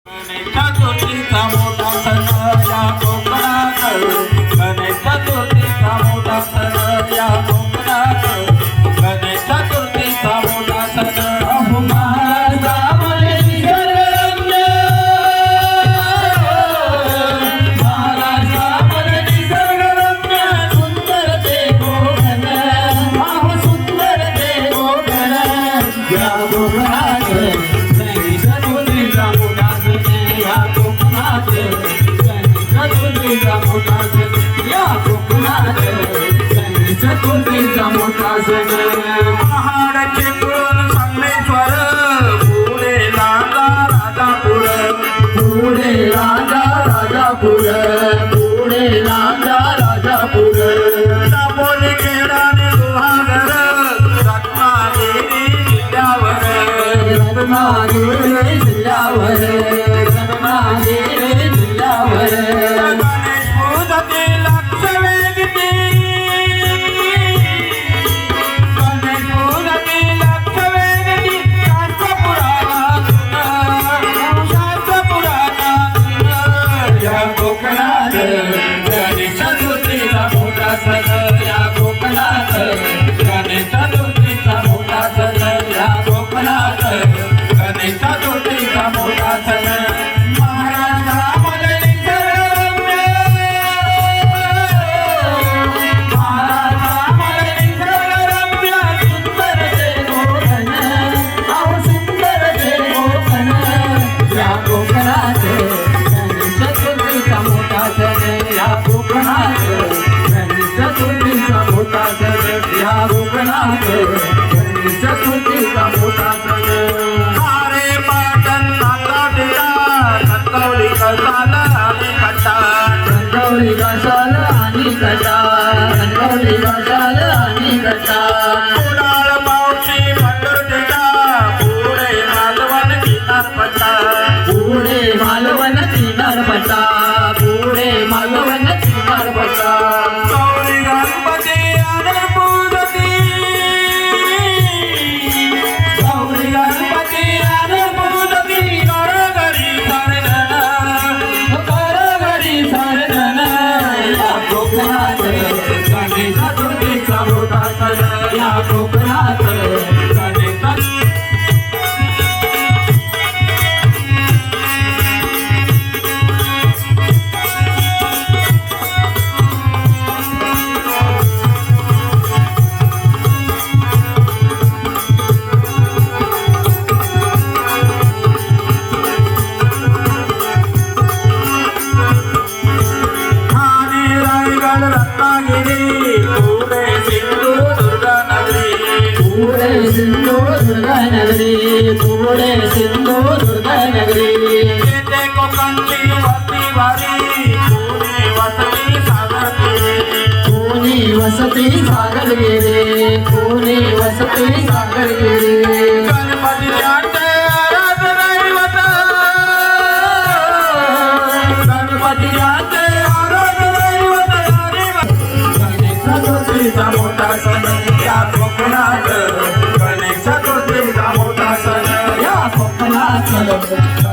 गणेश चतुर्थीचा मोठा सण या कोकणात, गणेश चतुर्थीचा मोठा सण या कोकणात, गणेश चतुर्थीचा मोठा सण. अहो माझा मने निसर्गरम्य, महाराजा मने निसर्गरम्य, सुंदर ते कोकण, अहो सुंदर ते कोकण या कोकणात. गणेश चतुर्थीचा मोठा सण या कोकणात, गणेश चतुर्थीचा मोठा सण या कोकणात, गणेश चतुर्थीचा मोठा सण. महाडचे कुळ संगमेश्वर, पुढे राजा राजापूर, पुढे राजा राजापूर, पुढे राजा राजापूर. दापोली खेळाने गुहागर, रत्नागिरी जिल्ह्यावर, रत्नागिरी जिल्ह्यावर, रत्नागिरी जिल्ह्यावर. गणेश पूजते लक्ष वेधते, गणेश पूजते लक्ष वेधते, शास्त्र पुराणात, शास्त्र पुराणात या कोकणात. गणेश चतुर्थीचा मोठा सण या कोकणात, गणेश चतुर्थीचा मोठा सण या कोकणात, गणेश चतुर्थीचा मोठा सण. महाराष्ट्रा मध्ये निसर्गरम्य, महाराष्ट्रा मध्ये निसर्गरम्य, सुंदर ते कोकण, अहो सुंदर ते कोकण या कोकणात. गणेश चतुर्थीचा मोठा सण या कोकणात, गणेश चतुर्थीचा मोठा सण या कोकणात, गणेश चतुर्थीचा मोठा सण. अरे पाटण नांदा दिला, नंदवली कसाल आणि कटा, नंदवली कसाल आणि कटा, नंदवली कसाल आणि कटा. कुडाळ मावशी पंढर दिला, पुढे मालवण किनारपट्टा, पुढे मालवण किनारपट्टा, पुढे मालवण किनारपट्टा. गौरी गणपती आणि पूजती, गौरी गणपती आणि पूजती, घरोघरी सर्जन, घरोघरी सर्जन या कोकणात. गणेश चतुर्थीचा मोठा सण या कोकणात, गणेश रत्नागिरी, पुढे सिंधुदुर्ग नगरी, पुढे सिंधुदुर्ग नगरी, पुढे सिंधुदुर्ग नगरी. येथे कोकणची वस्ती भारी, पुणे वसती सागर गेले, पुणे वसती सागर गेले, पुणे वसती सागर गेले. गणपतीच्या दैवत, गणपतीच्या चतुर्थीचा मोठा सण या कोकणात, गणेश चतुर्थीचा मोठा सण या कोकणात.